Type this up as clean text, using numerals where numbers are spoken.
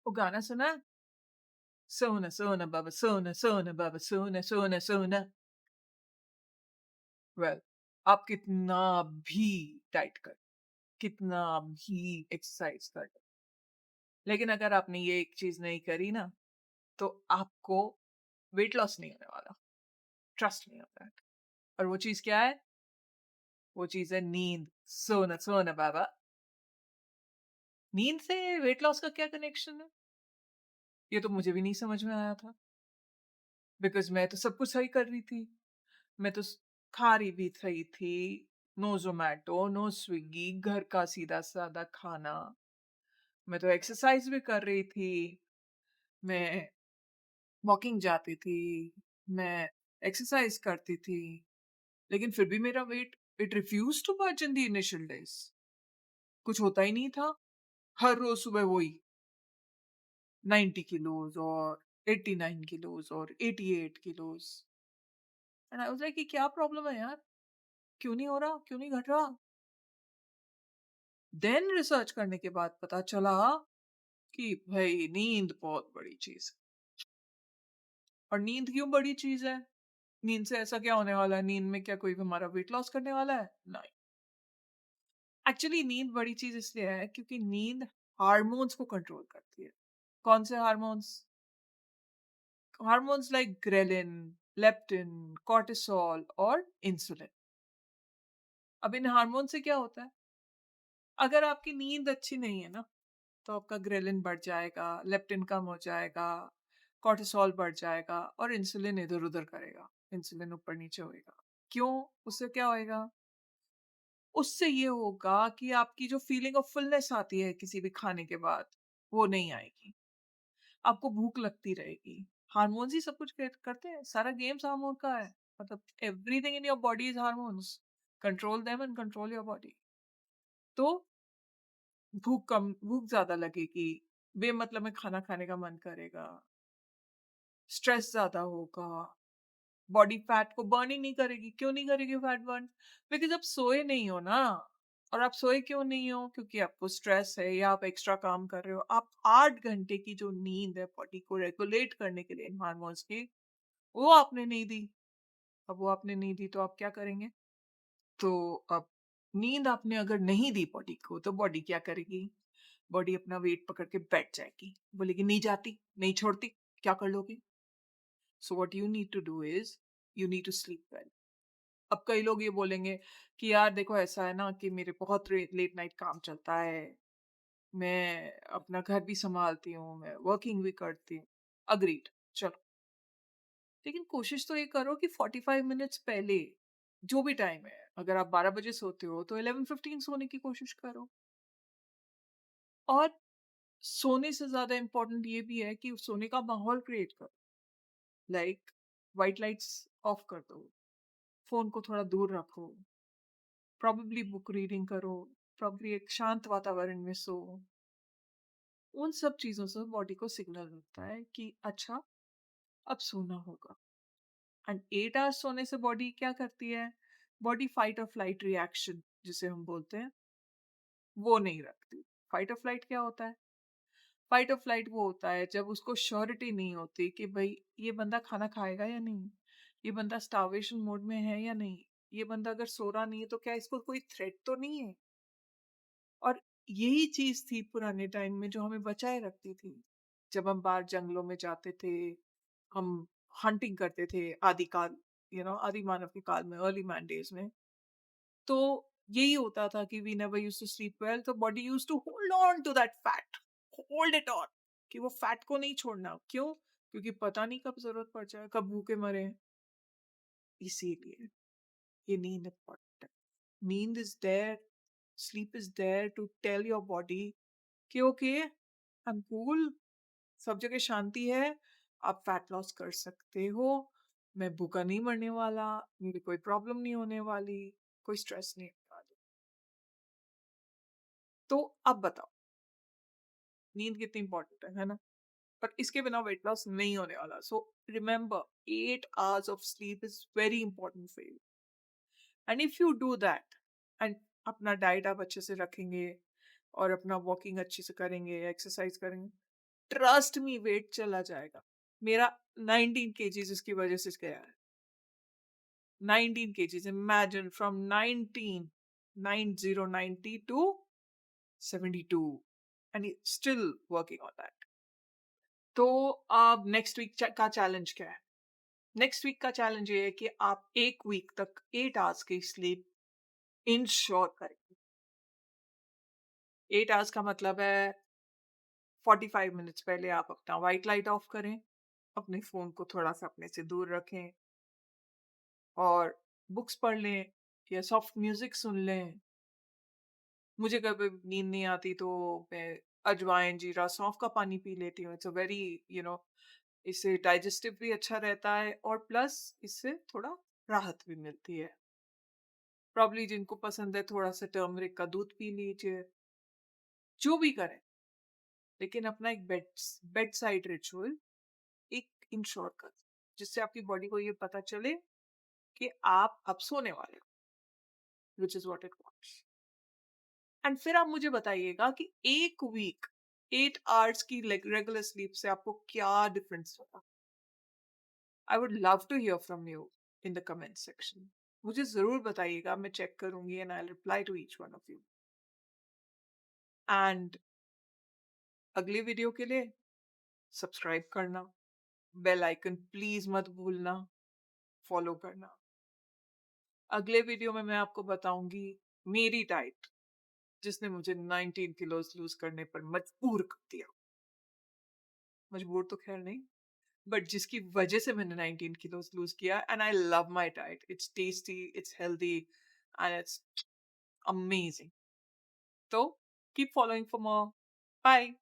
वो गाना सुना है? सोना सोना बाबा सोना सोना बाबा सोना सोना सोना। वेल, आप कितना भी डाइट कर, कितना भी एक्सरसाइज कर, लेकिन अगर आपने ये एक चीज नहीं करी ना, तो आपको वेट लॉस नहीं होने वाला। Trust me on that. और वो चीज क्या है? वो चीज है नींद। सोना सोना बाबा। नींद से वेट लॉस का क्या कनेक्शन है? ये तो मुझे भी नहीं समझ में आया था। बिकॉज मैं तो सब कुछ सही कर रही थी। मैं तो खा रही भी सही थी। नो जोमेटो, नो स्विगी, घर का सीधा सादा खाना। मैं तो एक्सरसाइज भी कर रही थी। मैं वॉकिंग जाती थी। मैं एक्सरसाइज करती थी। लेकिन फिर भी मेरा weight, it refuse to budge in the initial days. कुछ होता ही नहीं था। हर रोज सुबह वही 90 किलोज और 89 किलोज और 88 kilos. And I was like कि क्या प्रॉब्लम है यार? क्यों नहीं हो रहा? क्यों नहीं घट रहा? देन रिसर्च करने के बाद पता चला कि भाई नींद बहुत बड़ी चीज है। और नींद क्यों बड़ी चीज है? नींद से ऐसा क्या होने वाला है? नींद में क्या कोई हमारा वेट लॉस करने वाला है? नहीं। एक्चुअली नींद बड़ी चीज इसलिए है क्योंकि नींद हार्मोन्स को कंट्रोल करती है। कौन से hormones? Hormones like ghrelin, leptin, cortisol और इंसुलिन। अब इन हार्मोन से क्या होता है? अगर आपकी नींद अच्छी नहीं है ना, तो आपका ग्रेलिन बढ़ जाएगा, लेप्टिन कम हो जाएगा, कॉर्टिसोल बढ़ जाएगा और इंसुलिन इधर उधर करेगा। इंसुलिन ऊपर नीचे होएगा। क्यों? उससे क्या होएगा? उससे ये होगा कि आपकी जो फीलिंग ऑफ फुलनेस आती है किसी भी खाने के बाद, वो नहीं आएगी। आपको भूख लगती रहेगी। हार्मोन्स ही सब कुछ करते हैं। सारा गेम्स हार्मोन का है। मतलब everything in your body is hormones. Control them and control your body. तो भूख ज्यादा लगेगी। बेमतलब में खाना खाने का मन करेगा। स्ट्रेस ज्यादा होगा। बॉडी फैट को बर्न ही नहीं करेगी। क्यों नहीं करेगी फैट बर्न? बिकॉज आप सोए नहीं हो ना। और आप सोए क्यों नहीं हो? क्योंकि आपको स्ट्रेस है या आप एक्स्ट्रा काम कर रहे हो। आप 8 घंटे की जो नींद है बॉडी को रेगुलेट करने के लिए इन हार्मोन्स की, वो आपने नहीं दी। अब वो आपने नहीं दी तो आप क्या करेंगे? तो अब नींद आपने अगर नहीं दी बॉडी को, तो बॉडी क्या करेगी? बॉडी अपना वेट पकड़ के बैठ जाएगी। बोलेगी नहीं जाती, नहीं छोड़ती। क्या कर लोगे? So what you need to do is you need to sleep well. अब कई लोग ये बोलेंगे कि यार देखो ऐसा है ना कि मेरे बहुत लेट नाइट काम चलता है। मैं अपना घर भी संभालती हूँ, मैं वर्किंग भी करती हूँ। अग्रीड। चलो, लेकिन कोशिश तो ये करो कि 45 मिनट्स पहले, जो भी टाइम है, अगर आप 12 बजे सोते हो तो 11:15 सोने की कोशिश करो। और सोने से ज्यादा इम्पोर्टेंट ये भी है कि सोने का माहौल क्रिएट करो। लाइक वाइट लाइट्स ऑफ कर दो, फोन को थोड़ा दूर रखो, प्रॉब्ली बुक रीडिंग करो, प्रॉब्ली एक शांत वातावरण में सो। उन सब चीजों से बॉडी को सिग्नल मिलता है कि अच्छा, अब सोना होगा। एंड 8 आवर्स सोने से बॉडी क्या करती है? बॉडी फाइट और फ्लाइट रिएक्शन जिसे हम बोलते हैं, वो नहीं रखती। फाइट और फ्लाइट क्या होता है? फाइट और फ्लाइट वो होता है जब उसको श्योरिटी नहीं होती कि भाई ये बंदा खाना खाएगा या नहीं, ये बंदा स्टार्वेशन मोड में है या नहीं, ये बंदा अगर सो रहा नहीं है तो क्या इसको कोई थ्रेट तो नहीं है। और यही चीज थी पुराने टाइम में जो हमें बचाए रखती थी। जब हम बाहर जंगलों में जाते थे, हम हंटिंग करते थे आदिकाल, आदि मानव के काल में, अर्ली मैन डेज में। तो यही होता था कि we never used to sleep well, तो body used to hold on to that fat, hold it on, कि वो फैट को नहीं छोड़ना। क्यों? क्योंकि पता नहीं कब जरूरत पड़ जाए, कब भूखे मरे। इसीलिए ये नींद इम्पॉर्टेंट है। नींद is there, sleep is there to tell your body कि ओके, आई एम कूल, सब जगह शांति है, आप फैट लॉस कर सकते हो, मैं भूखा नहीं मरने वाला, मेरी कोई प्रॉब्लम नहीं होने वाली, कोई स्ट्रेस नहीं होने वाली। तो अब बताओ, नींद कितनी इंपॉर्टेंट है ना? पर इसके बिना वेट लॉस नहीं होने वाला। So remember, 8 hours of sleep is very important for you. And if you do that, and अपना डाइट आप अच्छे से रखेंगे और अपना वॉकिंग अच्छे से करेंगे, एक्सरसाइज करेंगे, ट्रस्ट मी वेट चला जाएगा। मेरा 19 केजीज़ इसकी वजह से गया है। 19 KGs imagine from 19 90 to 72 and still working on that. तो अब नेक्स्ट वीक का चैलेंज क्या है? नेक्स्ट वीक का चैलेंज ये है कि आप 1 वीक तक 8 आवर्स की स्लीप इंश्योर करें। 8 आवर्स का मतलब है 45 मिनट्स पहले आप अपना व्हाइट लाइट ऑफ करें, अपने फ़ोन को थोड़ा-सा अपने से दूर रखें और बुक्स पढ़ लें या सॉफ्ट म्यूज़िक सुन लें। मुझे कभी नींद नहीं आती तो मैं अजवाइन, जीरा, सौंफ का पानी पी लेती हूँ। इट्स अ वेरी इससे डाइजेस्टिव भी अच्छा रहता है और प्लस इससे थोड़ा राहत भी मिलती है। प्रॉब्ली जिनको पसंद है थोड़ा-सा टर्मरिक का दूध पी लीजिए, जो भी करें, लेकिन अपना एक बेड साइड रिचुअल एक इंश्योर कर, जिससे आपकी बॉडी को ये पता चले कि आप अब सोने वाले हो, which is what it wants. And फिर आप मुझे बताइएगा कि 1 वीक 8 आवर्स की रेगुलर स्लीप से आपको क्या डिफरेंस लगा? I would love to hear from you in the comment section. मुझे ज़रूर बताइएगा, मैं चेक करूँगी and I will reply to each one of you. And अगली वीडियो के लिए सब्सक्राइब करना, बेल आइकन प्लीज़ मत भूलना, फॉलो करना। अगले वीडियो में मैं आपको बताऊँगी मेरी डाइट, जिसने मुझे 19 किलोज़ लूज़ करने पर मजबूर कर दिया। मजबूर तो ख़ैर नहीं, बट जिसकी वजह से मैंने 19 किलोज़ लूज़ किया and I love my diet. It's tasty, it's healthy and it's amazing. तो keep following for more. Bye.